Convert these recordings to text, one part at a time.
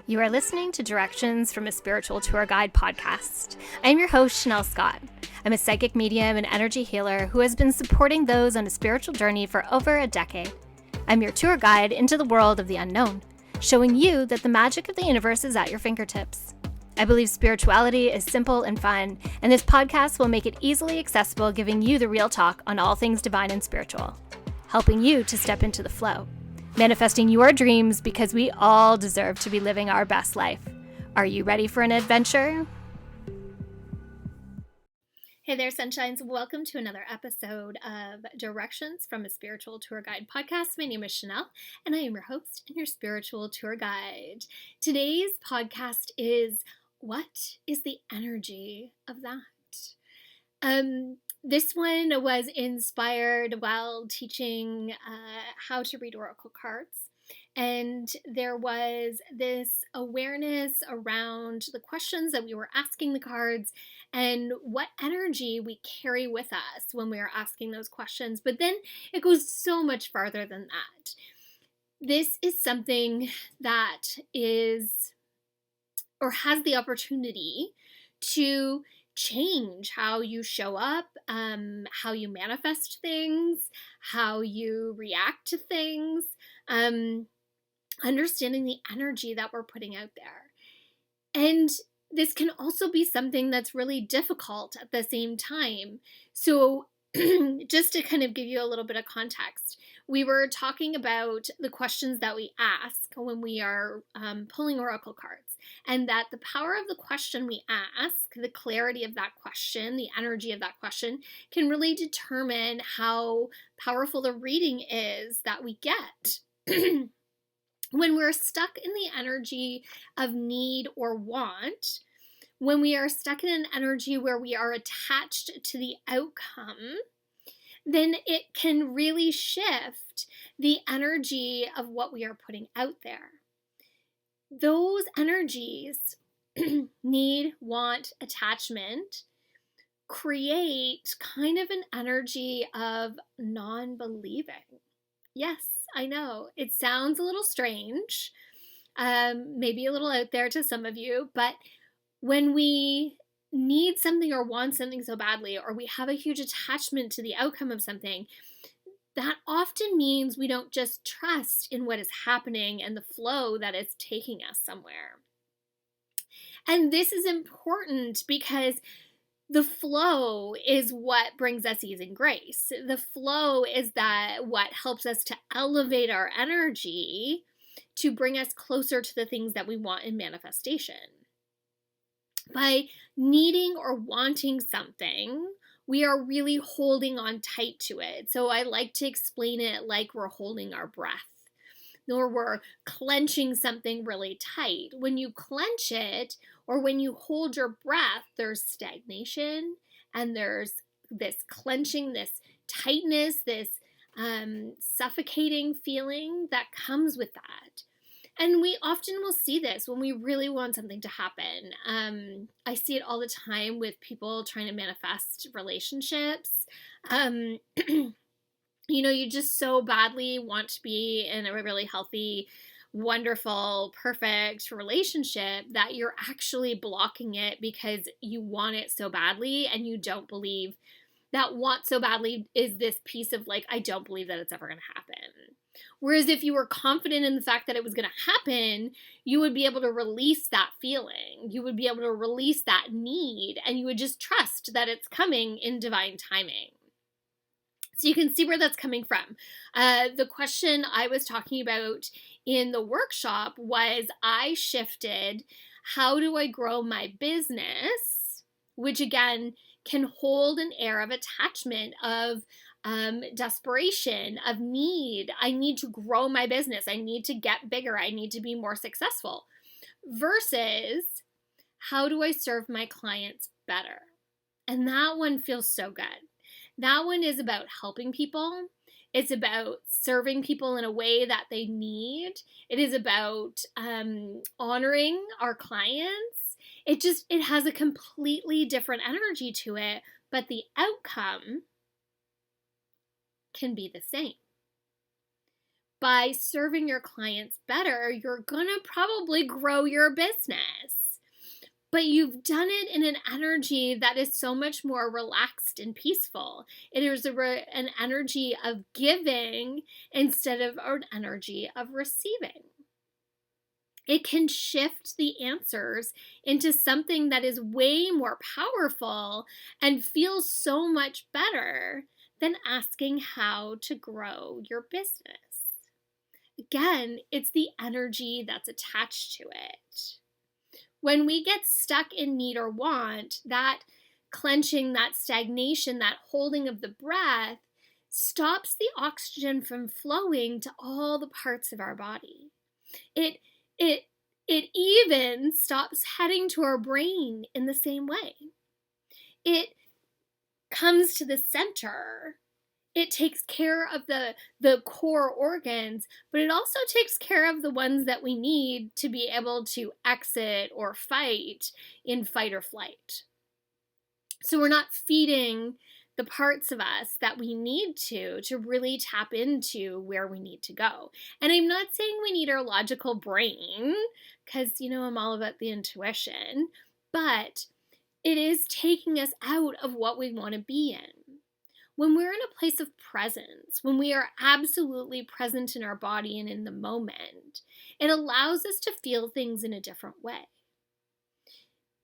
You are listening to Directions from a Spiritual Tour Guide podcast. I am your host, Shanel Scott. I'm a psychic medium and energy healer who has been supporting those on a spiritual journey for over a decade. I'm your tour guide into the world of the unknown, showing you that the magic of the universe is at your fingertips. I believe spirituality is simple and fun, and this podcast will make it easily accessible, giving you the real talk on all things divine and spiritual, helping you to step into the flow. Manifesting your dreams because we all deserve to be living our best life. Are you ready for an adventure? Hey there, sunshines. Welcome to another episode of Directions from a Spiritual Tour Guide podcast. My name is Shanel, and I am your host and your spiritual tour guide. Today's podcast is, what is the energy of that? This one was inspired while teaching how to read oracle cards, and there was this awareness around the questions that we were asking the cards and what energy we carry with us when we are asking those questions. But then it goes so much farther than that. This is something that is or has the opportunity to change how you show up, how you manifest things, how you react to things, understanding the energy that we're putting out there. And this can also be something that's really difficult at the same time. So just to kind of give you a little bit of context, we were talking about the questions that we ask when we are pulling oracle cards, and that the power of the question we ask, the clarity of that question, the energy of that question, can really determine how powerful the reading is that we get. When we're stuck in the energy of need or want, when we are stuck in an energy where we are attached to the outcome, then it can really shift the energy of what we are putting out there. Those energies, need, want, attachment, create kind of an energy of non-believing. Yes, I know, it sounds a little strange, maybe a little out there to some of you, but when we need something or want something so badly, or we have a huge attachment to the outcome of something, that often means we don't just trust in what is happening and the flow that is taking us somewhere. And this is important because the flow is what brings us ease and grace. The flow is what helps us to elevate our energy to bring us closer to the things that we want in manifestation. By needing or wanting something, we are really holding on tight to it. So I like to explain it like we're holding our breath, or we're clenching something really tight. When you clench it, or when you hold your breath, there's stagnation, and there's this clenching, this tightness, this suffocating feeling that comes with that. And we often will see this when we really want something to happen. I see it all the time with people trying to manifest relationships. You just so badly want to be in a really healthy, wonderful, perfect relationship that you're actually blocking it because you want it so badly, and you don't believe that want so badly is this piece of like, I don't believe that it's ever going to happen. Whereas if you were confident in the fact that it was going to happen, you would be able to release that feeling. You would be able to release that need, and you would just trust that it's coming in divine timing. So you can see where that's coming from. The question I was talking about in the workshop was, I shifted, how do I grow my business? Which again can hold an air of attachment, of desperation, of need. I need to grow my business. I need to get bigger. I need to be more successful. Versus, how do I serve my clients better? And that one feels so good. That one is about helping people. It's about serving people in a way that they need. It is about honoring our clients. It has a completely different energy to it, but the outcome can be the same. by serving your clients better, you're going to probably grow your business. But you've done it in an energy that is so much more relaxed and peaceful. It is an energy of giving instead of an energy of receiving. It can shift the answers into something that is way more powerful and feels so much better than asking how to grow your business. Again, it's the energy that's attached to it. When we get stuck in need or want, that clenching, that stagnation, that holding of the breath stops the oxygen from flowing to all the parts of our body. It even stops heading to our brain in the same way. It comes to the center. It takes care of the core organs, but it also takes care of the ones that we need to be able to exit or fight in fight or flight. So we're not feeding the parts of us that we need to really tap into where we need to go. And I'm not saying we need our logical brain, because, I'm all about the intuition, but it is taking us out of what we want to be in. When we're in a place of presence, when we are absolutely present in our body and in the moment, it allows us to feel things in a different way.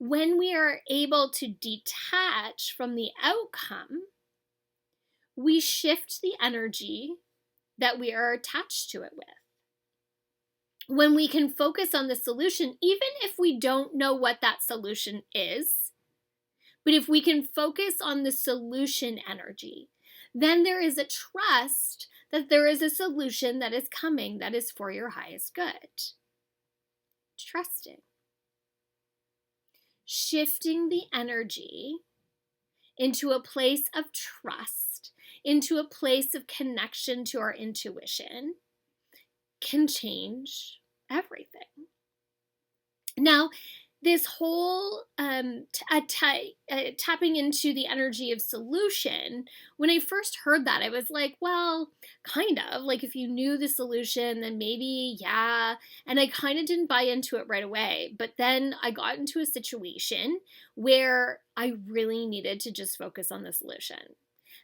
When we are able to detach from the outcome, we shift the energy that we are attached to it with. When we can focus on the solution, even if we don't know what that solution is, but if we can focus on the solution energy, then there is a trust that there is a solution that is coming that is for your highest good. Trusting. Shifting the energy into a place of trust, into a place of connection to our intuition, can change everything. Now, this whole tapping into the energy of solution, when I first heard that, I was like, well, kind of. Like, if you knew the solution, then maybe, yeah. And I kind of didn't buy into it right away. But then I got into a situation where I really needed to just focus on the solution.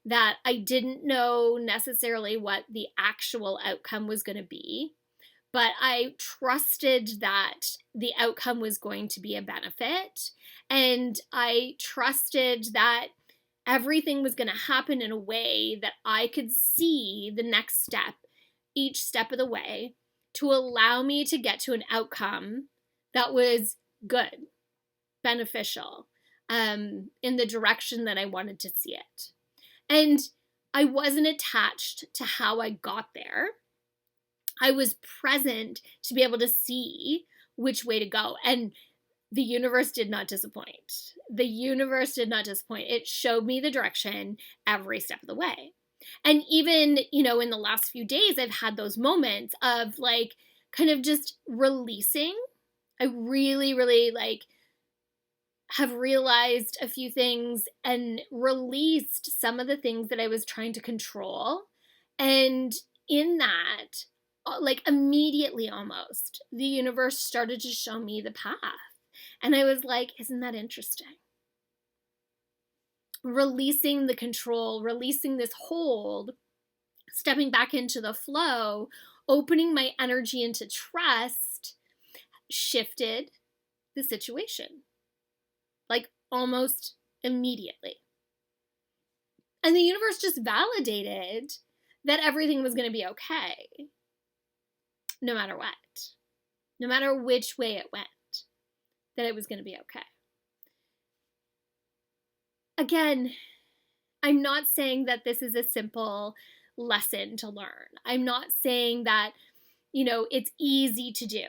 That I didn't know necessarily what the actual outcome was going to be, but I trusted that the outcome was going to be a benefit, and I trusted that everything was going to happen in a way that I could see the next step, each step of the way, to allow me to get to an outcome that was good, beneficial, in the direction that I wanted to see it. And I wasn't attached to how I got there. I was present to be able to see which way to go. And the universe did not disappoint. The universe did not disappoint. It showed me the direction every step of the way. And even, in the last few days, I've had those moments of like kind of just releasing. I really, really have realized a few things and released some of the things that I was trying to control. And in that, immediately almost, the universe started to show me the path. And I was like, isn't that interesting? Releasing the control, releasing this hold, stepping back into the flow, opening my energy into trust, shifted the situation. Almost immediately. And the universe just validated that everything was going to be okay. No matter what. No matter which way it went. That it was going to be okay. Again, I'm not saying that this is a simple lesson to learn. I'm not saying that, it's easy to do.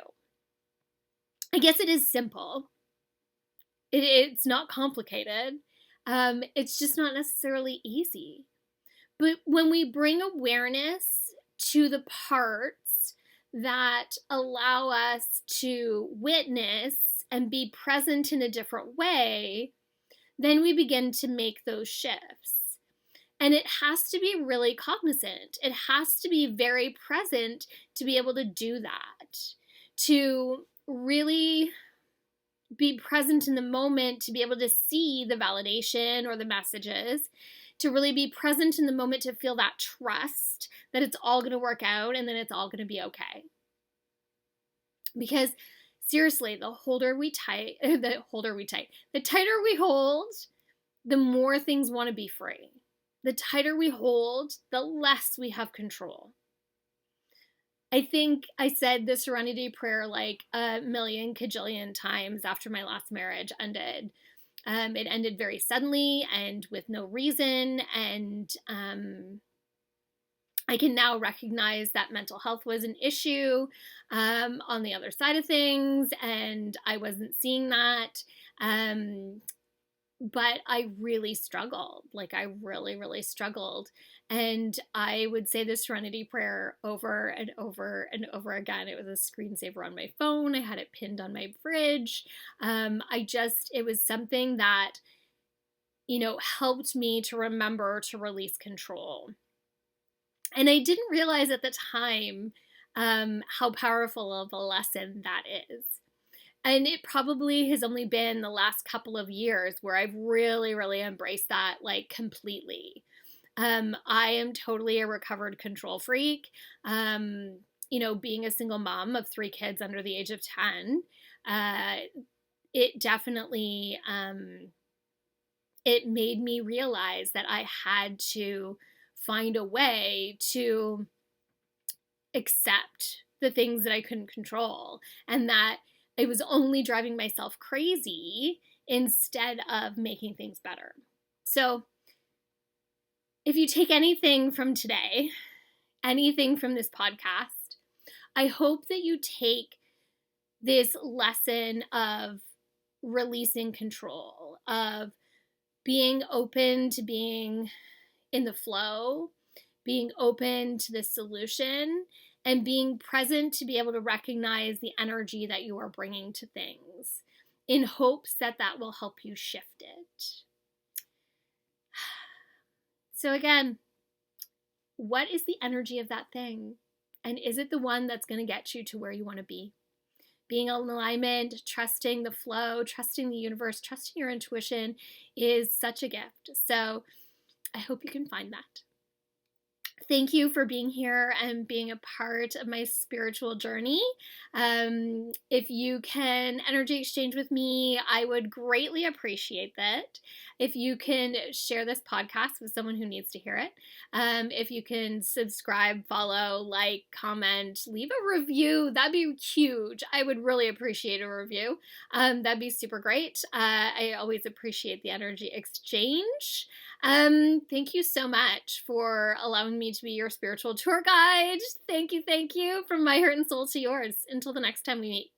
I guess it is simple. It's not complicated. It's just not necessarily easy. But when we bring awareness to the parts that allow us to witness and be present in a different way, then we begin to make those shifts. And it has to be really cognizant. It has to be very present to be able to do that, to really be present in the moment, to be able to see the validation or the messages, to really be present in the moment, to feel that trust that it's all going to work out and then it's all going to be okay. Because seriously, the tighter we hold, the more things want to be free. The tighter we hold, the less we have control. I think I said the serenity prayer like a million kajillion times after my last marriage ended. It ended very suddenly and with no reason. And I can now recognize that mental health was an issue on the other side of things, and I wasn't seeing that. But I really struggled. Like, I really, really struggled. And I would say the serenity prayer over and over and over again. It was a screensaver on my phone. I had it pinned on my fridge. It was something that, helped me to remember to release control. And I didn't realize at the time how powerful of a lesson that is. And it probably has only been the last couple of years where I've really, really embraced that, like, completely. I am totally a recovered control freak. Being a single mom of 3 kids under the age of 10, it definitely, it made me realize that I had to find a way to accept the things that I couldn't control, and that I was only driving myself crazy instead of making things better. So if you take anything from today, anything from this podcast, I hope that you take this lesson of releasing control, of being open to being in the flow, being open to the solution, and being present to be able to recognize the energy that you are bringing to things in hopes that that will help you shift it. So again, what is the energy of that thing? And is it the one that's going to get you to where you want to be? Being in alignment, trusting the flow, trusting the universe, trusting your intuition is such a gift. So I hope you can find that. Thank you for being here and being a part of my spiritual journey. If you can energy exchange with me, I would greatly appreciate that. If you can share this podcast with someone who needs to hear it. If you can subscribe, follow, like, comment, leave a review, that'd be huge. I would really appreciate a review. That'd be super great. I always appreciate the energy exchange. Thank you so much for allowing me to be your spiritual tour guide. Thank you from my heart and soul to yours. Until the next time we meet.